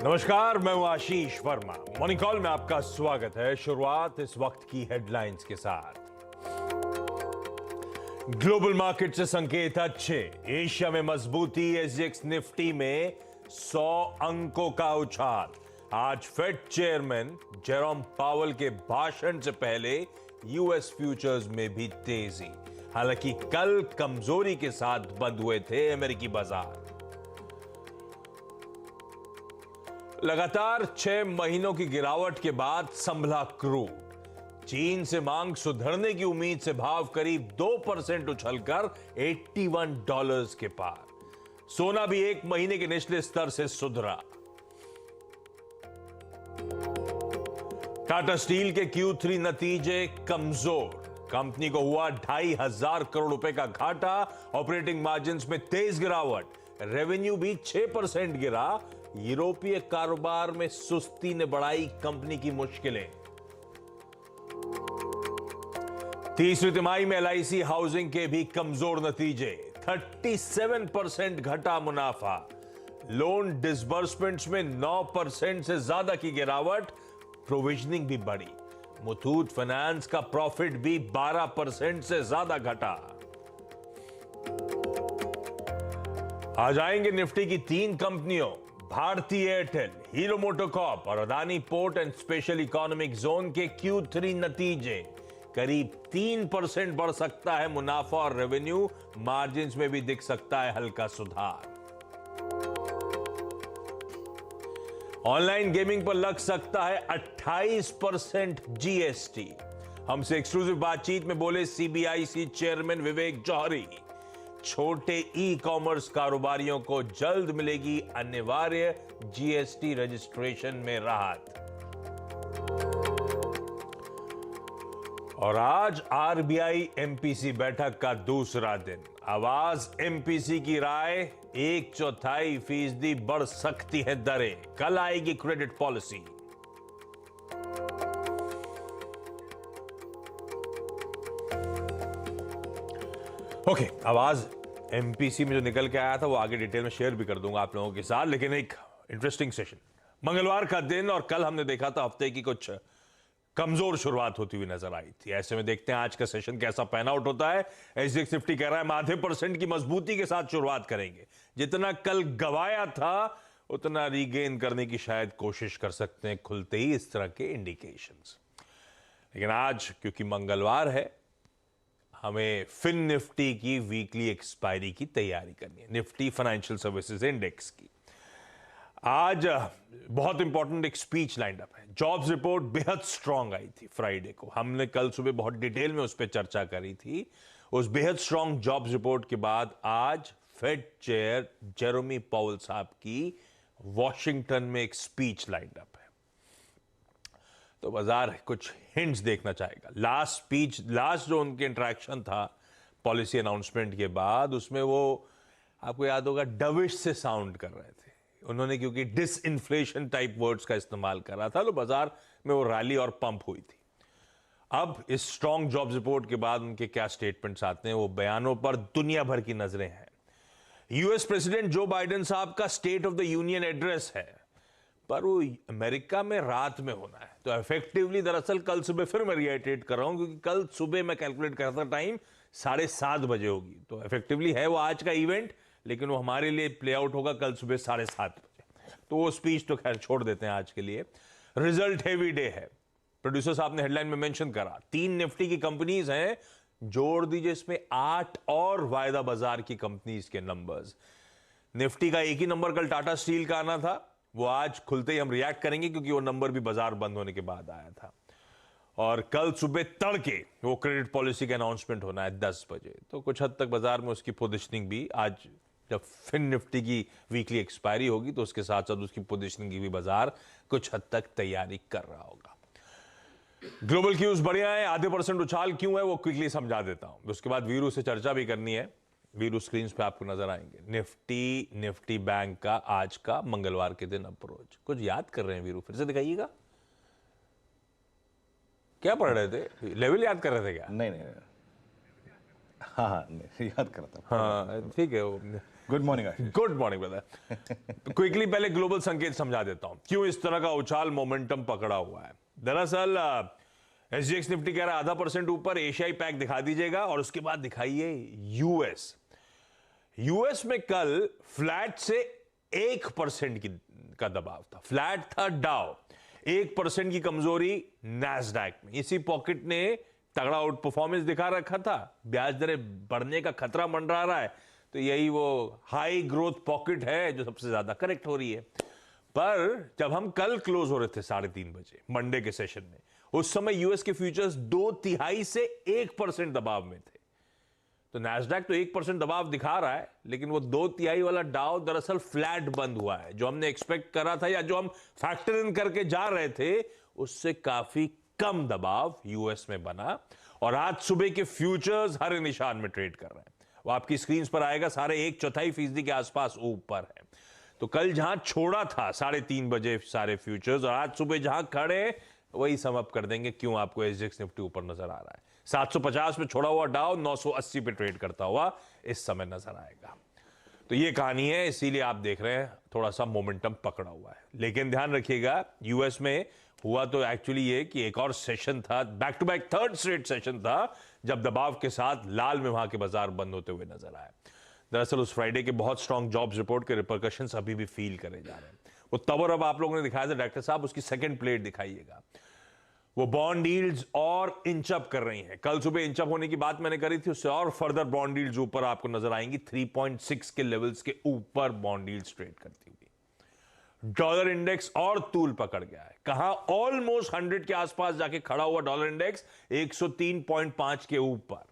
नमस्कार, मैं हूं आशीष वर्मा। मॉर्निंग कॉल में आपका स्वागत है। शुरुआत इस वक्त की हेडलाइंस के साथ। ग्लोबल मार्केट से संकेत अच्छे, एशिया में मजबूती, एसजीएक्स निफ्टी में 100 अंकों का उछाल। आज फेड चेयरमैन जेरोम पावेल के भाषण से पहले यूएस फ्यूचर्स में भी तेजी। हालांकि कल कमजोरी के साथ बंद हुए थे अमेरिकी बाजार। लगातार 6 महीनों की गिरावट के बाद संभला क्रूड। चीन से मांग सुधरने की उम्मीद से भाव करीब 2% उछलकर $81 के पार। सोना भी 1 महीने के निचले स्तर से सुधरा। टाटा स्टील के Q3 नतीजे कमजोर। कंपनी को हुआ 2,500 करोड़ रुपए का घाटा। ऑपरेटिंग मार्जिन्स में तेज गिरावट। रेवेन्यू भी 6% गिरा। यूरोपीय कारोबार में सुस्ती ने बढ़ाई कंपनी की मुश्किलें। तीसरी तिमाही में एलआईसी हाउसिंग के भी कमजोर नतीजे। 37% घटा मुनाफा। लोन डिसबर्समेंट्स में 9% से ज्यादा की गिरावट। प्रोविजनिंग भी बढ़ी। मुथूट फाइनेंस का प्रॉफिट भी 12% से ज्यादा घटा। आज आएंगे निफ्टी की 3 कंपनियों, भारती एयरटेल, हीरो मोटोकॉर्प और Adani port and special economic zone के Q3 नतीजे। करीब 3% बढ़ सकता है मुनाफा और रेवेन्यू। मार्जिन्स में भी दिख सकता है हल्का सुधार। ऑनलाइन गेमिंग पर लग सकता है 28% जीएसटी। हमसे एक्सक्लूसिव बातचीत में बोले सीबीआईसी चेयरमैन विवेक जौहरी। छोटे ई कॉमर्स कारोबारियों को जल्द मिलेगी अनिवार्य जीएसटी रजिस्ट्रेशन में राहत। और आज आरबीआई एमपीसी बैठक का दूसरा दिन। आवाज एमपीसी की राय, 1/4% बढ़ सकती है दरें। कल आएगी क्रेडिट पॉलिसी। ओके, आवाज एमपीसी में जो निकल के आया था वो आगे डिटेल में शेयर भी कर दूंगा आप लोगों के साथ। लेकिन एक इंटरेस्टिंग सेशन, मंगलवार का दिन, और कल हमने देखा था हफ्ते की कुछ कमजोर शुरुआत होती हुई नजर आई थी। ऐसे में देखते हैं आज का सेशन कैसा पैन आउट होता है। एसजीएक्स निफ्टी कह रहा है हम आधे % की मजबूती के साथ शुरुआत करेंगे। जितना कल गवाया था उतना रीगेन करने की शायद कोशिश कर सकते हैं खुलते ही इस तरह के इंडिकेशंस। लेकिन आज क्योंकि मंगलवार है, हमें फिन निफ्टी की वीकली एक्सपायरी की तैयारी करनी है, निफ्टी फाइनेंशियल सर्विसेज इंडेक्स की। आज बहुत इंपॉर्टेंट एक स्पीच लाइंड अप है। जॉब्स रिपोर्ट बेहद स्ट्रांग आई थी फ्राइडे को। हमने कल सुबह बहुत डिटेल में उस पर चर्चा करी थी। उस बेहद स्ट्रांग जॉब्स रिपोर्ट के बाद आज फेड चेयर जेरोमी पावेल साहब की वॉशिंगटन में एक स्पीच लाइंड अप है। तो बाजार कुछ हिंट्स देखना चाहेगा। लास्ट जो उनके इंटरेक्शन था पॉलिसी अनाउंसमेंट के बाद, उसमें वो आपको याद होगा डविश से साउंड कर रहे थे उन्होंने, क्योंकि डिसइंफ्लेशन टाइप वर्ड्स का इस्तेमाल कर रहा था। तो बाजार में वो रैली और पंप हुई थी। अब इस स्ट्रॉन्ग जॉब्स रिपोर्ट के बाद उनके क्या स्टेटमेंट्स आते हैं, वो बयानों पर दुनिया भर की नजरें हैं। यूएस प्रेसिडेंट जो बाइडेन साहब का state of the union address है, पर वो अमेरिका में रात में होना है। तो इफेक्टिवली दरअसल कल सुबह फिर मैं रिएटरेट कर रहा हूं, क्योंकि कल सुबह मैं कैलकुलेट कर रहा था टाइम 7:30 बजे होगी। तो इफेक्टिवली है वो आज का इवेंट, लेकिन वो हमारे लिए प्ले आउट होगा कल सुबह 7:30 बजे। तो वो स्पीच तो खैर छोड़ देते हैं आज के लिए। रिजल्ट हेवी डे है। प्रोड्यूसर साहब ने हेडलाइन में मेंशन करा 3 निफ्टी की कंपनीज हैं, जोड़ दीजिए इसमें 8 और वायदा बाजार की कंपनीज के नंबर्स। निफ्टी का एक ही नंबर कल टाटा स्टील का आना था, वो आज खुलते ही हम रिएक्ट करेंगे, क्योंकि वो नंबर भी बाजार बंद होने के बाद आया था। और कल सुबह तड़के वो क्रेडिट पॉलिसी का अनाउंसमेंट होना है 10 बजे। तो कुछ हद तक बाजार में उसकी पोजीशनिंग भी, आज जब फिन निफ्टी की वीकली एक्सपायरी होगी तो उसके साथ साथ उसकी पोजीशनिंग की भी बाजार कुछ हद तक तैयारी कर रहा होगा। ग्लोबल क्यूज बढ़िया है। आधे % उछाल क्यों है वो क्विकली समझा देता हूं। उसके बाद वीरू से चर्चा भी करनी है। वीरू स्क्रीन पे आपको नजर आएंगे। निफ्टी बैंक का आज का मंगलवार के दिन अप्रोच कुछ याद कर रहे हैं वीरू, फिर से दिखाइएगा। क्या पढ़ रहे थे? लेवल याद कर रहे थे क्या? नहीं, हाँ नहीं, याद करता। हाँ ठीक है। Good morning Ashish. Good morning brother. Quickly पहले ग्लोबल संकेत समझा देता हूं क्यों इस तरह का उछाल मोमेंटम पकड़ा हुआ है। दरअसल एसजीएक्स निफ्टी कह रहा है 0.5% ऊपर, एशियाई पैक दिखा दीजिएगा और उसके बाद दिखाइए यूएस में कल फ्लैट से 1% का दबाव था, फ्लैट था डाउ, 1% की कमजोरी नैस्डैक में। इसी पॉकेट ने तगड़ा आउट परफॉर्मेंस दिखा रखा था, ब्याज दरें बढ़ने का खतरा मंडरा रहा है, तो यही वो हाई ग्रोथ पॉकेट है जो सबसे ज्यादा करेक्ट हो रही है। पर जब हम कल क्लोज हो रहे थे 3:30 बजे मंडे के सेशन में, उस समय यूएस के फ्यूचर्स 2/3 से 1% दबाव में थे। तो नैस्डैक तो 1% दबाव दिखा रहा है, लेकिन वो 2/3 वाला डाउ दरअसल फ्लैट बंद हुआ है। जो हमने एक्सपेक्ट करा था या जो हम फैक्टर इन करके जा रहे थे, उससे काफी कम दबाव यूएस में बना और आज सुबह के फ्यूचर्स हर निशान में ट्रेड कर रहे हैं। वो आपकी स्क्रीन पर आएगा, सारे 1/4% के आसपास ऊपर है। तो कल जहां छोड़ा था 3:30 बजे सारे फ्यूचर्स, और आज सुबह जहां खड़े वही सम अप कर देंगे क्यों आपको एसजीएक्स निफ्टी ऊपर नजर आ रहा है। 750 में छोड़ा हुआ डाउ 980 पे ट्रेड करता हुआ इस समय नजर आएगा। तो ये कहानी है, इसीलिए आप देख रहे हैं थोड़ा सा मोमेंटम पकड़ा हुआ है। लेकिन ध्यान रखिएगा, यूएस में हुआ तो एक्चुअली ये कि एक और सेशन था, back to back third straight session था, जब दबाव के साथ लाल में वहां के बाजार बंद होते हुए नजर आए। दरअसल उस फ्राइडे के बहुत स्ट्रॉन्ग जॉब्स रिपोर्ट के रिपरकशंस अभी भी फील करे जा रहे हैं। वो तब और अब आप लोगों ने दिखाया था डॉक्टर साहब, उसकी सेकंड प्लेट दिखाइएगा। वो बॉन्ड यील्ड्स और इंच अप कर रही हैं। कल सुबह इंच अप होने की बात मैंने करी थी, उससे और फर्दर बॉन्ड यील्ड्स ऊपर आपको नजर आएंगी। 3.6 के लेवल्स के ऊपर बॉन्ड यील्ड्स ट्रेड करती हुई। डॉलर इंडेक्स और तूल पकड़ गया है, कहां ऑलमोस्ट 100 के आसपास जाके खड़ा हुआ डॉलर इंडेक्स 103.5 के ऊपर।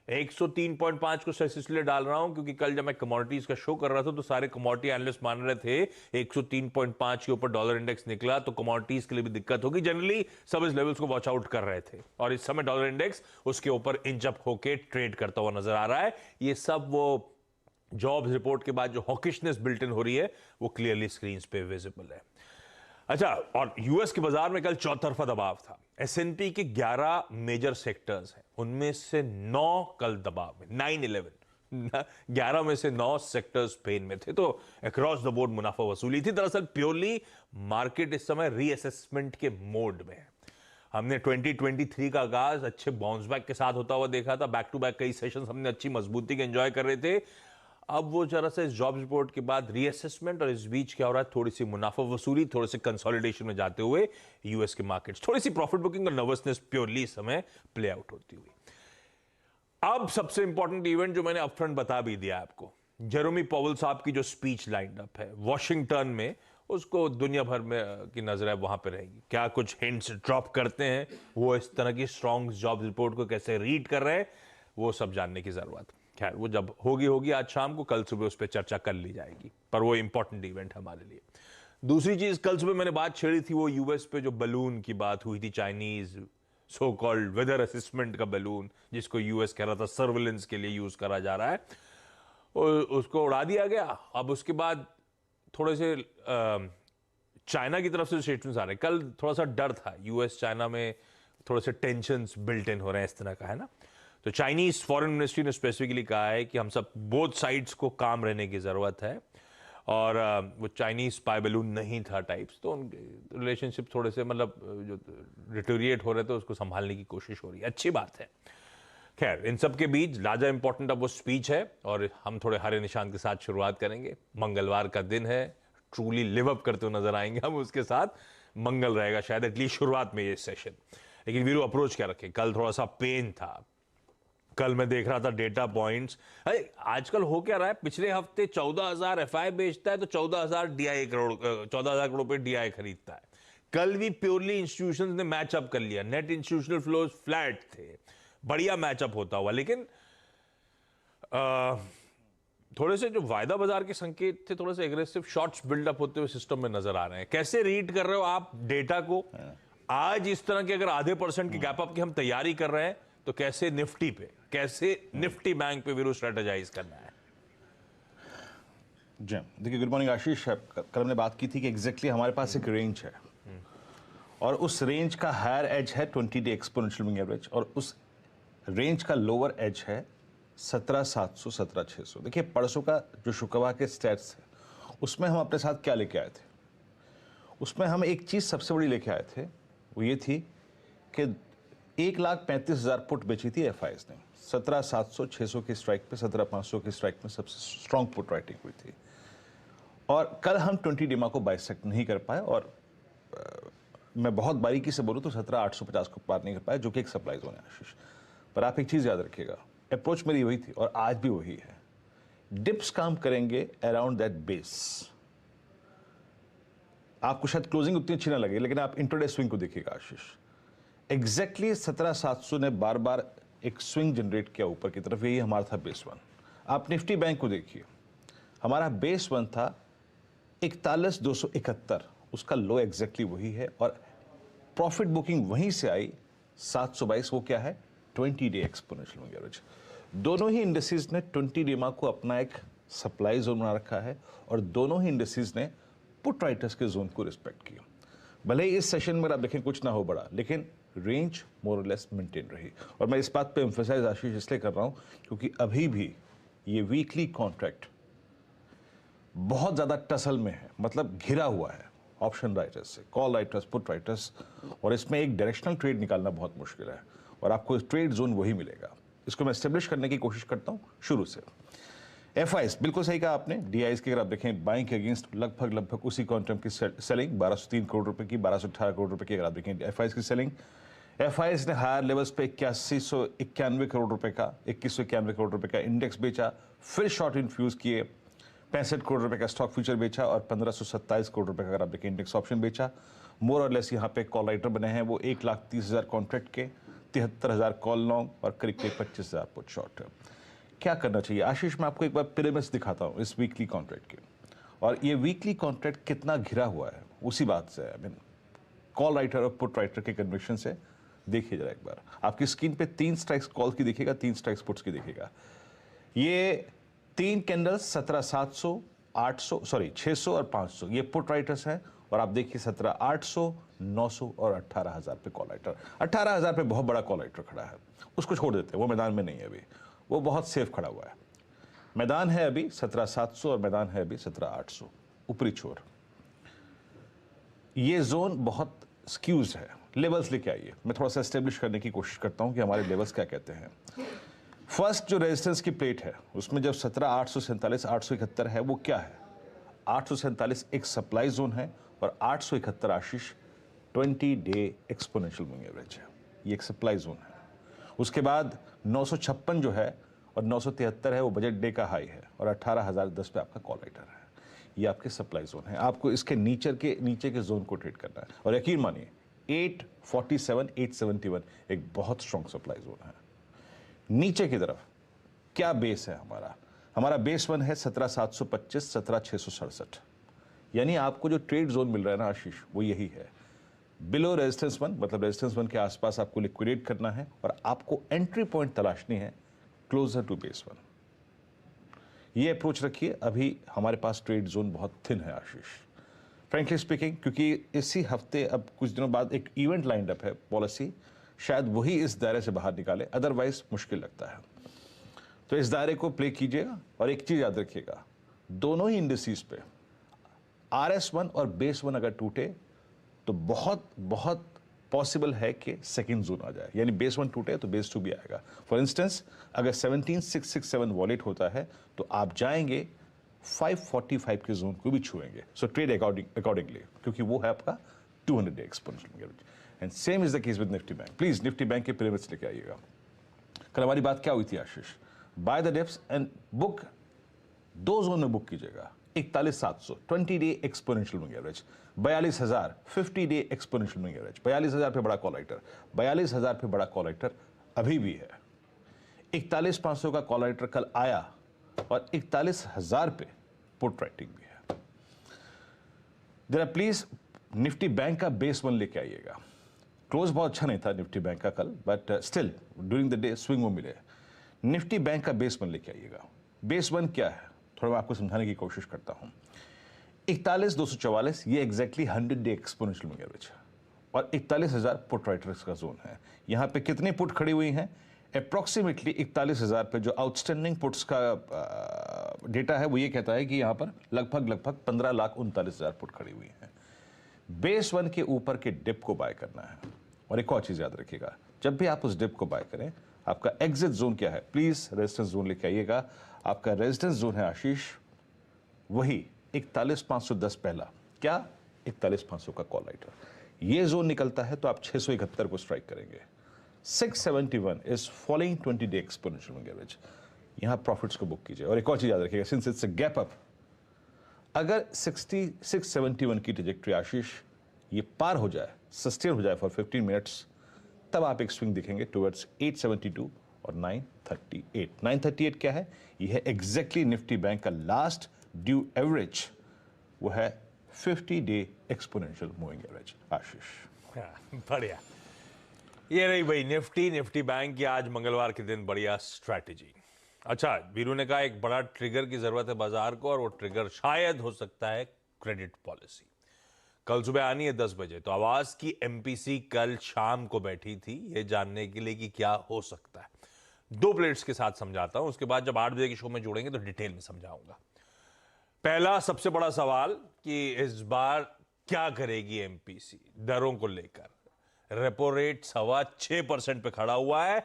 103.5 को सेंस इसलिए डाल रहा हूं क्योंकि कल जब मैं कमोडिटीज का शो कर रहा था तो सारे कमोडिटी एनालिस्ट मान रहे थे 103.5 के ऊपर डॉलर इंडेक्स निकला तो कमोडिटीज के लिए भी दिक्कत होगी। जनरली सब इस लेवल्स को वॉच आउट कर रहे थे और इस समय डॉलर इंडेक्स उसके ऊपर इंच अप होके ट्रेड करता हुआ नजर आ रहा है। ये सब वो जॉब्स रिपोर्ट के बाद जो हॉकिशनेस बिल्ट इन हो रही है वो क्लियरली स्क्रीन पे विजिबल है। अच्छा, और यूएस के बाजार में कल चौतरफा दबाव था। एसएनपी के 11 मेजर सेक्टर्स हैं, उनमें से 9 कल दबाव में, 9-11 11 में से 9 सेक्टर्स पेन में थे। तो अक्रॉस द बोर्ड मुनाफा वसूली थी। दरअसल प्योरली मार्केट इस समय रीअसेसमेंट के मोड में है। हमने 2023 का आगाज अच्छे बाउंस बैक के साथ होता हुआ देखा था। बैक टू बैक कई सेशंस हमने अच्छी मजबूती के एंजॉय कर रहे थे। अब वो जरा से इस जॉब रिपोर्ट के बाद रीअसेसमेंट और इस बीच क्या हो रहा है, थोड़ी सी मुनाफा वसूली, थोड़े से कंसोलिडेशन में जाते हुए यूएस के मार्केट्स, थोड़ी सी प्रॉफिट बुकिंग और नर्वसनेस प्योरली इस समय प्ले आउट होती हुई। अब सबसे इंपॉर्टेंट इवेंट जो मैंने अपफ्रंट बता भी दिया आपको, जेरोमी पॉवेल साहब की जो स्पीच लाइंड अप है वॉशिंगटन में, उसको दुनिया भर में की नजर है वहां पे रहेगी। क्या कुछ हिंट्स ड्रॉप करते हैं, वो इस तरह की स्ट्रॉन्ग जॉब रिपोर्ट को कैसे रीड कर रहे हैं, वो सब जानने की जरूरत। खैर वो जब होगी आज शाम को, कल सुबह उस पर चर्चा कर ली जाएगी, पर वो इंपॉर्टेंट इवेंट हमारे लिए। दूसरी चीज, कल सुबह मैंने बात छेड़ी थी वो यूएस पे जो बलून की बात हुई थी, Chinese so called weather assistant का बलून, जिसको यूएस कह रहा था सर्विलेंस के लिए यूज करा जा रहा है, उसको उड़ा दिया गया। अब उसके बाद थोड़े से चाइना की तरफ से स्टेटमेंट्स आ रहे हैं। कल थोड़ा सा डर था, यूएस चाइना में थोड़े से टेंशंस बिल्ट इन हो रहे हैं इस तरह का, है ना। तो चाइनीज फॉरेन मिनिस्ट्री ने स्पेसिफिकली कहा है कि हम सब बोथ साइड्स को काम रहने की जरूरत है, और वो चाइनीज स्पाई बलून नहीं था टाइप्स, तो उनके रिलेशनशिप थोड़े से मतलब जो डिटोरिएट हो रहे थे उसको संभालने की कोशिश हो रही है, अच्छी बात है। खैर इन सब के बीच लाजा इंपॉर्टेंट अब वो स्पीच है, और हम थोड़े हरे निशान के साथ शुरुआत करेंगे। मंगलवार का दिन है, ट्रूली लिव अप करते हुए नजर आएंगे हम उसके साथ। मंगल रहेगा शायद एटलीस्ट शुरुआत में ये सेशन। लेकिन वीरू अप्रोच क्या रखें, कल थोड़ा सा पेन था। कल मैं देख रहा था डेटा पॉइंट्स, आजकल हो क्या रहा है, पिछले हफ्ते 14,000 एफआई बेचता है तो 14,000 करोड़ पे डीआई खरीदता है। कल भी प्योरली इंस्टीट्यूशंस ने मैचअप कर लिया, नेट इंस्टीट्यूशनल फ्लोज फ्लैट थे, बढ़िया मैचअप होता हुआ। लेकिन थोड़े से जो वायदा बाजार के संकेत थे, थोड़े से एग्रेसिव शॉर्ट्स बिल्डअप होते हुए सिस्टम में नजर आ रहे हैं। कैसे रीड कर रहे हो आप डेटा को? आज इस तरह के अगर आधे % की गैप अप की हम तैयारी कर रहे हैं, तो कैसे निफ्टी पे, कैसे निफ्टी बैंक पे वीरू स्ट्रेटेजाइज करना है? जी देखिए, गुड मॉर्निंग आशीष। कल हमने बात की थी कि एग्जैक्टली हमारे पास एक रेंज है, और उस रेंज का हायर एज है 20 डे एक्सपोनेंशियल मूविंग एवरेज, और उस रेंज का लोअर एज है 17,700, 17,600। देखिए परसों का जो शुक्रवार के स्टैट्स है उसमें हम अपने साथ क्या लेके आए थे? उसमें हम एक चीज़ सबसे बड़ी लेके आए थे, वो ये थी कि 1,35,000 पुट बेची थी एफआईएस ने। 17,700, 600 की स्ट्राइक पे, 17,500 की स्ट्राइक में सबसे स्ट्रॉन्ग पुट राइटिंग हुई थी। और कल हम 20 डीमा को बाइसेक्ट नहीं कर पाए और मैं बहुत बारीकी से बोलूँ तो 17,850 को पार नहीं कर पाया, जो कि एक सप्लाई जोन है आशीष। पर आप एक चीज़ याद रखिएगा, अप्रोच मेरी वही थी और आज भी वही है। डिप्स काम करेंगे अराउंड दैट बेस। आपको शायद क्लोजिंग उतनी अच्छी ना लगे, लेकिन आप इंट्राडे स्विंग को देखिएगा आशीष। एग्जैक्टली 17,700 ने बार बार एक स्विंग जनरेट किया ऊपर की तरफ, यही हमारा था बेस वन। आप निफ्टी बैंक को देखिए, हमारा बेस वन था 41,271, उसका लो एग्जैक्टली वही है और प्रॉफिट बुकिंग वहीं से आई 722। वो क्या है? 20 डे एक्सपोनेंशियल मूविंग एवरेज। दोनों ही इंडस्ट्रीज ने 20 डीमा को अपना एक सप्लाई जोन बना रखा है और दोनों ही इंडस्ट्रीज ने पुट राइटर्स के जोन को रिस्पेक्ट किया। भले ही इस सेशन में आप देखें कुछ ना हो बड़ा, लेकिन रेंज मोर और लेस मेंटेन रही। और मैं इस बात पे एम्फसाइज आशीष इसलिए कर रहा हूं क्योंकि अभी भी ये वीकली कॉन्ट्रैक्ट बहुत ज्यादा टसल में है, मतलब घिरा हुआ है ऑप्शन राइटर्स से, कॉल राइटर्स, पुट राइटर्स, और इसमें एक डायरेक्शनल ट्रेड निकालना बहुत मुश्किल है और आपको ट्रेड जोन वही मिलेगा। इसको मैं एस्टेब्लिश करने की कोशिश करता हूं शुरू से। एफआईएस बिल्कुल सही कहा आपने। डीआईएस की अगर आप देखें बाइंग के अगेंस्ट लगभग उसी क्वांटम की सेलिंग 1203 करोड़ रुपए की, 1218 करोड़ रुपए की अगर आप देखें एफआईएस की सेलिंग। एफआईएस ने हायर लेवल्स पे 8191 करोड़ रुपए का, 2191 करोड़ रुपए का इंडेक्स बेचा, फिर शॉर्ट इन्फ्यूज किए, 65 करोड़ रुपए का स्टॉक फ्यूचर बेचा और 1527 करोड़ रुपए का अगर आप देखें इंडेक्स ऑप्शन बेचा। मोर और लेस यहाँ पे कॉल राइटर बने हैं वो 1,30,000 कॉन्ट्रैक्ट के, 73,000 कॉल लॉन्ग और करीब 25,000 पुट शॉर्ट। क्या करना चाहिए आशीष? मैं आपको एक बार पिरामिड्स दिखाता हूँ इस वीकली कॉन्ट्रैक्ट के, और ये वीकली कॉन्ट्रैक्ट कितना घिरा हुआ है उसी बात से, आई मीन कॉल राइटर और पुट राइटर के कन्विक्शन से। देखिए जरा एक बार, आपकी स्क्रीन पे 3 स्ट्राइक्स कॉल की दिखेगा, 3 स्ट्राइक्स पुट्स की दिखेगा। ये 3 कैंडल्स 17,700, 800, सॉरी 600 और 500 ये पुट राइटर्स हैं, और आप देखिए 17,800, 900 और 18,000 पे कॉल राइटर। 18,000 पे बहुत बड़ा कॉल राइटर खड़ा है, उसको छोड़ देते हैं, वो मैदान में नहीं है अभी, वो बहुत सेफ खड़ा हुआ है। मैदान है अभी 17,700 और मैदान है अभी 17,800 ऊपरी छोर। ये जोन बहुत स्क्यूज है। लेवल्स लेके आइए, मैं थोड़ा सा एस्टेब्लिश करने की कोशिश करता हूं कि हमारे लेवल्स क्या कहते हैं। फर्स्ट जो रेजिस्टेंस की प्लेट है उसमें जब 17,847, 871 है, वो क्या है? 847 एक सप्लाई जोन है और 871 आशीष 20 डे एक्सपोनेंशियल मूविंग एवरेज है, ये एक सप्लाई जोन है। उसके बाद 956 जो है और 973 है वो बजट डे का हाई है और 18,010 पे आपका कॉल राइटर है, ये आपके सप्लाई जोन है। आपको इसके नीचे के जोन को ट्रेड करना है और यकीन मानिए 847, 871 एक बहुत स्ट्रॉन्ग सप्लाई जोन है। नीचे की तरफ क्या बेस है हमारा बेस वन है 17,725, 17,667, यानी आपको जो ट्रेड जोन मिल रहा है ना आशीष, वो यही है। बिलो रेजिस्टेंस वन, मतलब रेजिस्टेंस वन के आसपास आपको लिक्विडेट करना है और आपको एंट्री पॉइंट तलाशनी है क्लोजर टू बेस वन। ये अप्रोच रखिए। अभी हमारे पास ट्रेड जोन बहुत थिन है आशीष, फ्रेंकली स्पीकिंग, क्योंकि इसी हफ्ते अब कुछ दिनों बाद एक इवेंट लाइंड अप है पॉलिसी, शायद वही इस दायरे से बाहर निकाले, अदरवाइज मुश्किल लगता है। तो इस दायरे को प्ले कीजिएगा और एक चीज याद रखिएगा, दोनों ही इंडस्ट्रीज पे RS1 और बेस वन अगर टूटे तो बहुत बहुत पॉसिबल है कि सेकंड जोन आ जाए, यानी बेस वन टूटे तो बेस टू भी आएगा। फॉर इंस्टेंस अगर 17,667 वॉलेट होता है तो आप जाएंगे 545 के जोन को भी छुएंगे। सो ट्रेड अकॉर्डिंगली, क्योंकि वो है आपका 200 day exponential average. And same is the case with Nifty bank. Please Nifty bank के पिरामिड्स लेके आइएगा। कल हमारी बात क्या हुई थी Ashish? Buy the dips and book, 2 zone में बुक कीजिएगा। 41,700 20 day exponential moving average, 42,000 50 day exponential moving average, 42,000 पे बड़ा कॉल राइटर, 42,000 पे बड़ा कॉल राइटर अभी भी है। 41,500 का कॉल राइटर कल आया और 41,000 पे पुट राइटिंग भी है। जरा प्लीज निफ्टी बैंक का बेस वन लेके आइएगा। क्लोज बहुत अच्छा नहीं था निफ्टी बैंक का कल, but still during the day swing वो मिले। निफ्टी बैंक का बेस वन लेके आइएगा। बेस वन क्या है थोड़ा मैं आपको समझाने की कोशिश करता हूं। 41,244 ये exactly 100 day exponential moving average है और 41,000 पुट राइटर्स का जोन है। यहां पे कितने पुट खड़ी हुई हैं? अप्रॉक्सीमेटली 41,000 पे जो आउटस्टैंडिंग पुट्स का डेटा है वो ये कहता है कि यहाँ पर लगभग 15,39,000 पुट खड़ी हुई हैं। बेस 1 के ऊपर के डिप को बाय करना है। और एक और चीज याद रखिएगा, जब भी आप उस डिप को बाय करें, आपका एग्जिट जोन क्या है, प्लीज रेजिस्टेंस जोन लेके आइएगा। आपका रेजिस्टेंस जोन है आशीष वही 41,510 पहला, क्या 41,500 का कॉल राइटर। ये जोन निकलता है तो आप 671 को स्ट्राइक करेंगे। 671 is following 20 day exponential moving average. यहां प्रॉफिट्स को बुक कीजिए। और एक और चीज याद रखिएगा, since it's a gap up, अगर 671 की ट्रेजेक्टरी आशीष ये पार हो जाए, सस्टेन हो जाए फॉर 15 मिनट्स, तब आप एक स्विंग दिखेंगे टुवर्ड्स 872 और 938। 938 क्या है? ये है एग्जैक्टली निफ्टी बैंक का लास्ट ड्यू एवरेज, वो है 50 डे एक्सपोनेंशियल मूविंग एवरेज। आशीष बढ़िया। ये रही भाई निफ्टी बैंक की आज मंगलवार के दिन बढ़िया स्ट्रैटेजी। अच्छा, वीरू ने कहा एक बड़ा ट्रिगर की जरूरत है बाजार को, और वो ट्रिगर शायद हो सकता है क्रेडिट पॉलिसी। कल सुबह आनी है 10 बजे, तो आवाज की एमपीसी कल शाम को बैठी थी ये जानने के लिए कि क्या हो सकता है। 2 प्लेट्स के साथ समझाता हूं, उसके बाद जब 8 बजे के शो में जुड़ेंगे तो डिटेल में समझाऊंगा। पहला सबसे बड़ा सवाल कि इस बार क्या करेगी एमपीसी दरों को लेकर। रेपो रेट 6.25% पे खड़ा हुआ है।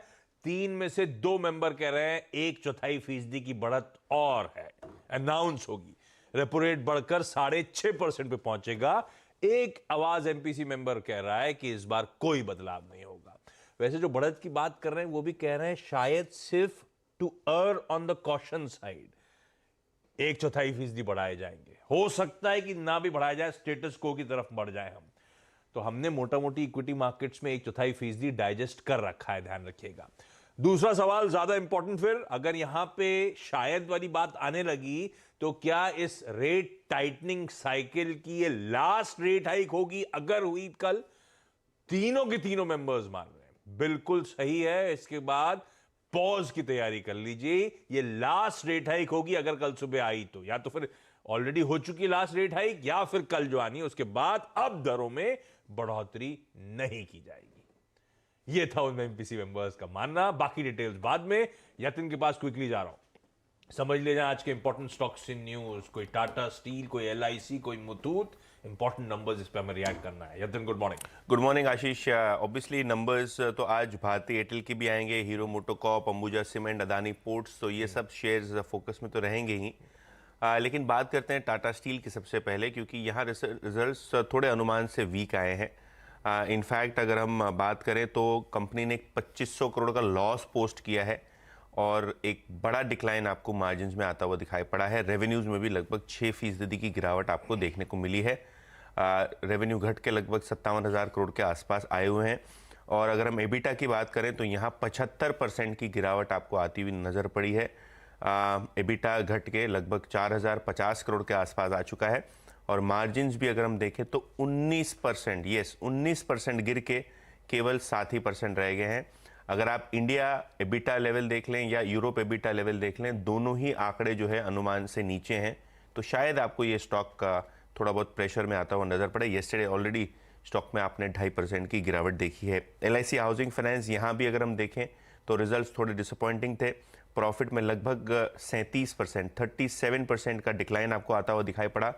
3 में से 2 मेंबर कह रहे हैं 1/4% की बढ़त और है, अनाउंस होगी। रेपो रेट बढ़कर 6.5% पे पहुंचेगा। एक आवाज एमपीसी मेंबर कह रहा है कि इस बार कोई बदलाव नहीं होगा। वैसे जो बढ़त की बात कर रहे हैं वो भी कह रहे हैं शायद सिर्फ to err on the caution side 1/4% बढ़ाए जाएंगे। हो सकता है कि ना भी बढ़ाया जाए, स्टेटस को की तरफ बढ़ जाए हम। तो हमने मोटा मोटी इक्विटी मार्केट्स में 1/4% डाइजेस्ट कर रखा है, ध्यान रखिएगा। दूसरा सवाल ज्यादा इंपॉर्टेंट, फिर अगर यहां पे शायद वाली बात आने लगी तो क्या इस रेट टाइटनिंग साइकिल की ये लास्ट रेट हाइक होगी? अगर हुई कल, तीनों के तीनों मेंबर्स मान रहे हैं बिल्कुल सही है, इसके बाद पॉज की तैयारी कर लीजिए। ये लास्ट रेट हाइक होगी अगर कल सुबह आई तो, या तो फिर ऑलरेडी हो चुकी लास्ट रेट हाइक, या फिर कल जो आनी है उसके बाद अब दरों में बढ़ोतरी नहीं की जाएगी। ये था उन एमपीसी मेंबर्स का मानना। बाकी डिटेल्स बाद में। यतिन के पास क्विकली जा रहा हूं, समझ ले जाए आज के इंपॉर्टेंट स्टॉक्स इन न्यूज। कोई टाटा स्टील, कोई एलआईसी, कोई मुथूट, इंपॉर्टेंट नंबर्स, इस पे हमें रिएक्ट करना है। Yatin, good morning. Good morning Ashish. Obviously numbers तो आज भारती एयरटेल की भी आएंगे, हीरो मोटोकॉर्प, अंबुजा सीमेंट, अदानी पोर्ट्स, तो ये सब शेयर्स फोकस में तो रहेंगे ही। लेकिन बात करते हैं टाटा स्टील की सबसे पहले, क्योंकि यहाँ रिजल्ट्स थोड़े अनुमान से वीक आए हैं। इनफैक्ट अगर हम बात करें तो कंपनी ने 2500 करोड़ का लॉस पोस्ट किया है और एक बड़ा डिक्लाइन आपको मार्जिन्स में आता हुआ दिखाई पड़ा है। रेवेन्यूज़ में भी लगभग 6% की गिरावट आपको देखने को मिली है। रेवेन्यू घट के लगभग 57,000 करोड़ के आसपास आए हुए हैं। और अगर हम एबिटा की बात करें तो यहाँ 75% की गिरावट आपको आती हुई नज़र पड़ी है। एबिटा घट के लगभग 4,050 करोड़ के आसपास आ चुका है। और मार्जिन्स भी अगर हम देखें तो 19%, यस 19% गिर के केवल 7% रह गए हैं। अगर आप इंडिया एबिटा लेवल देख लें या यूरोप एबिटा लेवल देख लें, दोनों ही आंकड़े जो है अनुमान से नीचे हैं। तो शायद आपको ये स्टॉक का थोड़ा बहुत प्रेशर में आता हुआ नजर पड़े। येस्टरडे ऑलरेडी स्टॉक में आपने 2.5% की गिरावट देखी है। एलआईसी हाउसिंग फाइनेंस, यहाँ भी अगर हम देखें तो रिजल्ट्स थोड़े डिसअपॉइंटिंग थे। प्रॉफिट में लगभग 37%, 37% का डिक्लाइन आपको आता हुआ दिखाई पड़ा,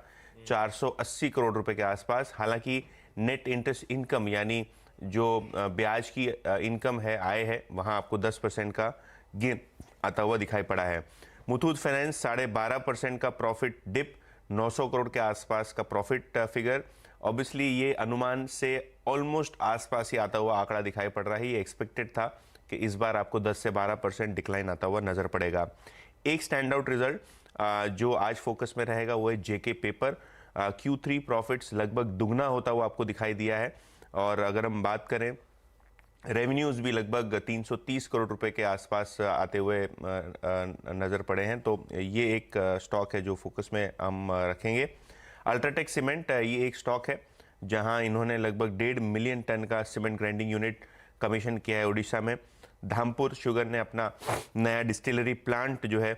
480 करोड़ रुपए के आसपास। हालांकि नेट इंटरेस्ट इनकम यानी जो ब्याज की इनकम है, आय है, वहाँ आपको 10% का गेन आता हुआ दिखाई पड़ा है। मुथूट फाइनेंस 12.5% का प्रॉफिट डिप, 900 करोड़ के आसपास का प्रॉफिट फिगर। ऑब्वियसली ये अनुमान से ऑलमोस्ट आसपास ही आता हुआ आंकड़ा दिखाई पड़ रहा है। ये एक्सपेक्टेड था कि इस बार आपको 10 से 12% डिक्लाइन आता हुआ नजर पड़ेगा। एक स्टैंड आउट रिजल्ट जो आज फोकस में रहेगा वो है जेके पेपर। Q3 प्रॉफिट्स लगभग दुगना होता हुआ आपको दिखाई दिया है। और अगर हम बात करें, रेवेन्यूज़ भी लगभग 330 करोड़ रुपए के आसपास आते हुए नज़र पड़े हैं। तो ये एक स्टॉक है जो फोकस में हम रखेंगे। अल्ट्राटेक सीमेंट, ये एक स्टॉक है जहां इन्होंने लगभग 1.5 मिलियन टन का सीमेंट ग्राइंडिंग यूनिट कमीशन किया है उड़ीसा में। धामपुर शुगर ने अपना नया डिस्टिलरी प्लांट जो है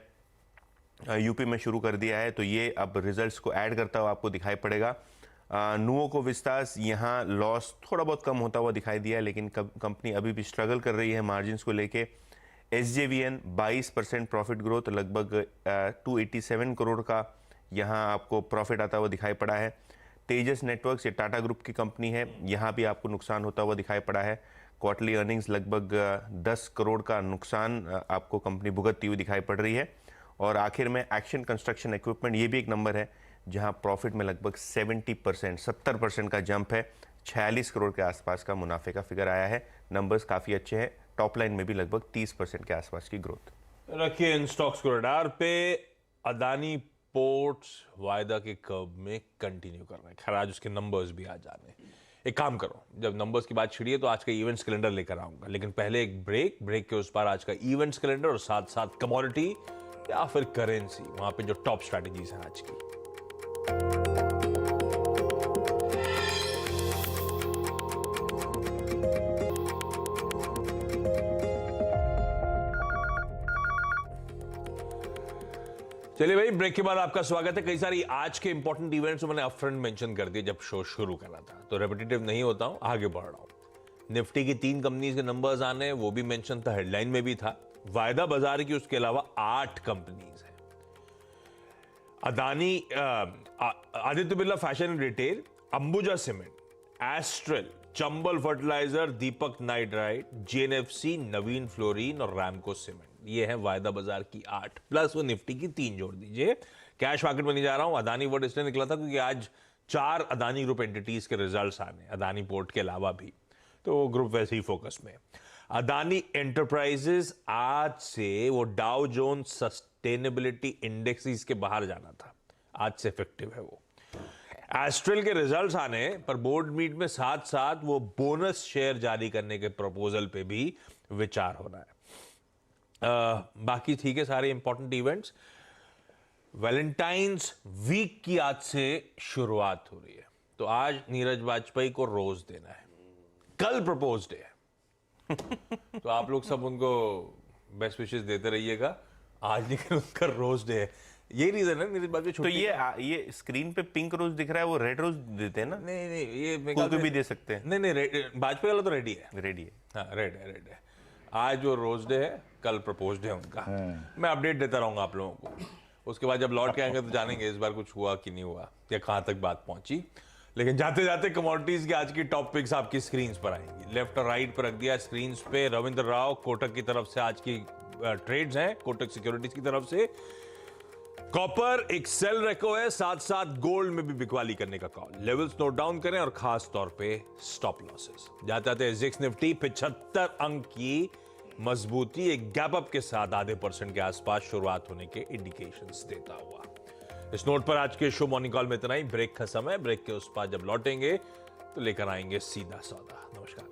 यूपी में शुरू कर दिया है। तो ये अब रिजल्ट्स को ऐड करता हुआ आपको दिखाई पड़ेगा। नुवोको विस्तास, यहाँ लॉस थोड़ा बहुत कम होता हुआ दिखाई दिया है, लेकिन कंपनी अभी भी स्ट्रगल कर रही है मार्जिन्स को लेके। SJVN 22% प्रॉफिट ग्रोथ, लगभग 287 करोड़ का यहाँ आपको प्रॉफिट आता हुआ दिखाई पड़ा है। तेजस नेटवर्क्स, ये टाटा ग्रुप की कंपनी है, यहाँ भी आपको नुकसान होता हुआ दिखाई पड़ा है। क्वार्टरली अर्निंग्स लगभग 10 करोड़ का नुकसान आपको कंपनी भुगतती हुई दिखाई पड़ रही है। और आखिर में एक्शन कंस्ट्रक्शन इक्विपमेंट, ये भी एक नंबर है जहां प्रॉफिट में लगभग 70% का जंप है। 46 करोड़ के आसपास का मुनाफे का फिगर आया है। नंबर्स काफ़ी अच्छे हैं। टॉप लाइन में भी लगभग 30% के आसपास की ग्रोथ। रखिए इन स्टॉक्स को रडार पे। अदानी पोर्ट्स वायदा के कर्व में कंटिन्यू कर रहे हैं। खैर आज उसके नंबर्स भी आ जाने। एक काम करो, जब नंबर्स की बात छिड़ी है तो आज का इवेंट्स कैलेंडर लेकर आऊंगा, लेकिन पहले एक ब्रेक के उस पार आज का इवेंट्स कैलेंडर और साथ साथ कमोडिटी या फिर करेंसी, वहां पे जो टॉप स्ट्रैटेजीज हैं आज की। चलिए भाई, ब्रेक के बाद आपका स्वागत है। कई सारी आज के इंपॉर्टेंट इवेंट्स मैंने अपफ्रंट मेंशन कर दिए जब शो शुरू करा था, तो रेपिटेटिव नहीं होता हूं, आगे बढ़ रहा हूं। निफ्टी की 3 कंपनीज के नंबर्स आने, वो भी मेंशन था, हेडलाइन में भी था। वायदा बाजार की उसके अलावा 8 कंपनीज हैं। Adani, Aditya Birla fashion and retail, Ambuja cement, Astral, Chambal fertilizer, Deepak nitrite, JNFC, Naveen fluorine और रैमको सीमेंट। ये है वायदा बाजार की 8, प्लस वो निफ्टी की 3 जोड़ दीजिए। कैश मार्केट में नहीं जा रहा हूं। अदानी वर्ड इसलिए निकला था क्योंकि आज 4 अदानी ग्रुप एंटिटीज के रिजल्ट्स आने, अदानी पोर्ट के अलावा भी, तो वो ग्रुप वैसे ही फोकस में। अदानी एंटरप्राइजेस आज से वो डाउ जोन्स सस्टेनेबिलिटी इंडेक्स के बाहर जाना था, आज से इफेक्टिव है वो। एस्ट्रल के रिजल्ट्स आने पर बोर्ड मीट में साथ साथ वो बोनस शेयर जारी करने के प्रपोजल पे भी विचार होना है। बाकी ठीक है सारे इंपॉर्टेंट इवेंट्स। वैलेंटाइंस वीक की आज से शुरुआत हो रही है, तो आज नीरज वाजपेयी को रोज देना है, कल प्रपोज डे है। तो आप लोग सब उनको बेस्ट विशेस देते रहिएगा आज, लेकिन उनका रोज डे है। यही रीजन है नीरज वाजपेयी तो ये स्क्रीन पे पिंक रोज दिख रहा है, वो रेड रोज देते हैं ना? नहीं, ये कोई भी दे सकते हैं। नहीं, वाजपेयी वाला तो रेडी है। रेडी है, हाँ, रेड है। आज वो रोज डे है, कल प्रपोज डे है उनका। मैं अपडेट देता रहूंगा आप लोगों को। उसके बाद जब लौट के आएंगे तो जानेंगे इस बार कुछ हुआ कि नहीं हुआ, या कहां तक बात पहुंची। लेकिन जाते जाते कमोडिटीज की आज की टॉप पिक्स आपकी स्क्रीन पर आएंगी। लेफ्ट और राइट पर रख दिया स्क्रीन पे। रविंद्र राव कोटक की तरफ से आज की ट्रेड्स हैं, कोटक सिक्योरिटीज की तरफ से। कॉपर एक सेल रेको है, साथ साथ गोल्ड में भी बिकवाली करने का कॉल। लेवल्स नोट डाउन करें और खास तौर पे स्टॉप लॉसेस। जाते जाते जिक्स निफ्टी 75 अंक की मजबूती, एक गैप अप के साथ आधे % के आसपास शुरुआत होने के इंडिकेशंस देता हुआ। इस नोट पर आज के शो मॉर्निंग कॉल में इतना ही। ब्रेक का समय, ब्रेक के उस पार जब लौटेंगे तो लेकर आएंगे सीधा सौदा। नमस्कार।